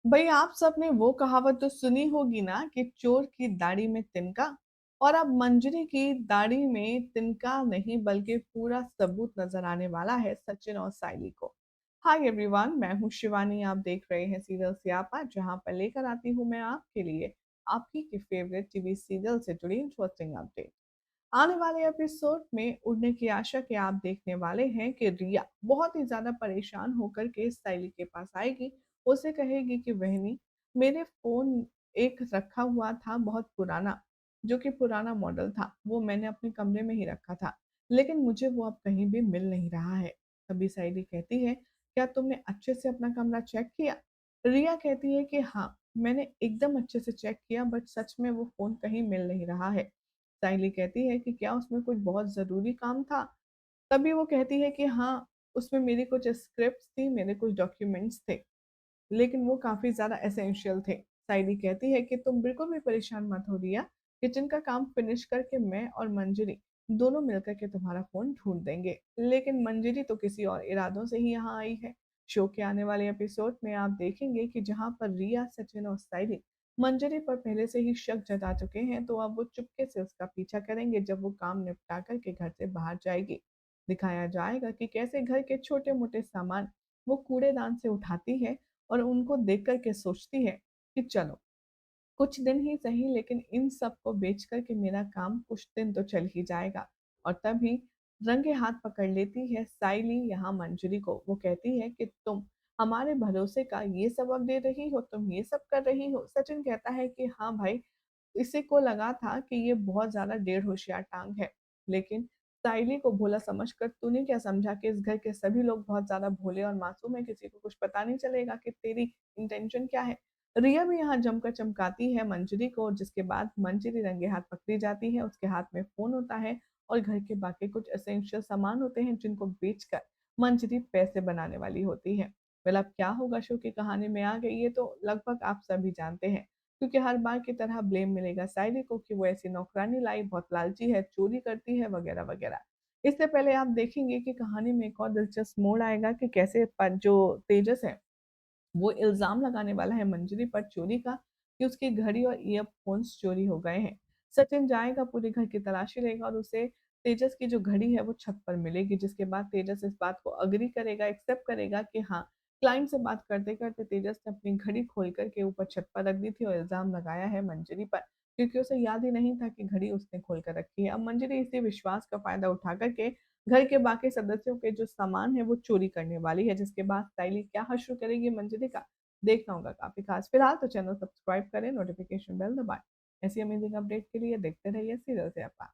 भाई आप सबने वो कहावत तो सुनी होगी ना कि चोर की दाढ़ी में तिनका। और अब मंजरी की दाढ़ी में तिनका नहीं बल्कि पूरा सबूत नजर आने वाला है सचिन और साइली को। हाय एवरीवन, मैं हूँ शिवानी। आप देख रहे हैं सीरियल सियापा, जहां पर लेकर आती हूँ मैं आपके लिए आपकी की फेवरेट टीवी सीरियल से जुड़ी इंटरेस्टिंग अपडेट। आने वाले एपिसोड में उड़ने की आशा के आप देखने वाले हैं कि रिया बहुत ही ज्यादा परेशान होकर के साइली के पास आएगी। उसे कहेगी कि बहनी, मेरे फोन एक रखा हुआ था बहुत पुराना, जो कि पुराना मॉडल था, वो मैंने अपने कमरे में ही रखा था, लेकिन मुझे वो अब कहीं भी मिल नहीं रहा है। तभी साइली कहती है, क्या तुमने अच्छे से अपना कमरा चेक किया? रिया कहती है कि हाँ, मैंने एकदम अच्छे से चेक किया, बट सच में वो फोन कहीं मिल नहीं रहा है। साइली कहती है कि क्या उसमें कुछ बहुत ज़रूरी काम था? तभी वो कहती है कि हाँ, उसमें मेरी कुछ स्क्रिप्ट्स थी, मेरे कुछ डॉक्यूमेंट्स थे, लेकिन वो काफ़ी ज़्यादा एसेंशियल थे। साइली कहती है कि तुम बिल्कुल भी परेशान मत हो रिया, किचन का काम फिनिश करके मैं और मंजरी दोनों मिलकर के तुम्हारा फ़ोन ढूँढ देंगे। लेकिन मंजरी तो किसी और इरादों से ही यहाँ आई है। शो के आने वाले एपिसोड में आप देखेंगे कि जहाँ पर रिया, सचिन और साइली मंजरी पर पहले से ही शक जता चुके हैं, तो अब वो चुपके से उसका पीछा करेंगे जब वो काम निपटा कर के घर से बाहर जाएगी। दिखाया जाएगा कि कैसे घर के छोटे-मोटे सामान वो कूड़ेदान से उठाती है और उनको देख कर के सोचती है कि चलो, कुछ दिन ही सही, लेकिन इन सब को बेच कर के मेरा काम कुछ दिन तो चल ही जाएगा। और तभी रंगे हाथ पकड़ लेती है साइली यहाँ मंजरी को। वो कहती है कि तुम हमारे भरोसे का ये सबब दे रही हो, तुम ये सब कर रही हो। सचिन कहता है कि हाँ भाई, इसी को लगा था कि ये बहुत ज़्यादा डेढ़ होशियार टांग है। लेकिन साइली को भोला समझकर तूने क्या समझा कि इस घर के सभी लोग बहुत ज़्यादा भोले और मासूम हैं, किसी को कुछ पता नहीं चलेगा कि तेरी इंटेंशन क्या है। रिया भी यहाँ जमकर चमकाती है मंजरी को, जिसके बाद मंजरी रंगे हाथ पकड़ी जाती है। उसके हाथ में फ़ोन होता है और घर के बाकी कुछ एसेंशियल सामान होते हैं, जिनको बेचकर मंजरी पैसे बनाने वाली होती है। वेल, अब क्या होगा शो की कहानी में आगे, ये तो लगभग आप सभी जानते हैं, क्योंकि हर बार की तरह ब्लेम मिलेगा साइली को कि वो ऐसी नौकरानी लाई, बहुत लालची है, चोरी करती है वगैरह वगैरह। इससे पहले आप देखेंगे कि कहानी में एक और दिलचस्प मोड़ आएगा कि कैसे जो तेजस है, वो इल्ज़ाम लगाने वाला है मंजरी पर चोरी का, कि उसकी घड़ी और ईयरफ़ोन्स चोरी हो गए हैं। सचिन जाएगा, पूरे घर की तलाशी लेगा और उसे तेजस की जो घड़ी है वो छत पर मिलेगी, जिसके बाद तेजस इस बात को एग्री करेगा, एक्सेप्ट करेगा कि हाँ, क्लाइंट से बात करते-करते तेजस ने अपनी घड़ी खोल कर के ऊपर छत पर रख दी थी और इल्ज़ाम लगाया है मंजरी पर, क्योंकि उसे याद ही नहीं था कि घड़ी उसने खोल कर रखी है। अब मंजरी इसी विश्वास का फ़ायदा उठा कर के घर के बाकी सदस्यों के जो सामान है वो चोरी करने वाली है, जिसके बाद साइली क्या हश्र करेगी मंजरी का, देखना होगा काफ़ी ख़ास। फिलहाल तो चैनल सब्सक्राइब करें, नोटिफ़िकेशन बेल दबाएँ। ऐसी अमेज़िंग अपडेट के लिए देखते रहिए सीरियल से आपा।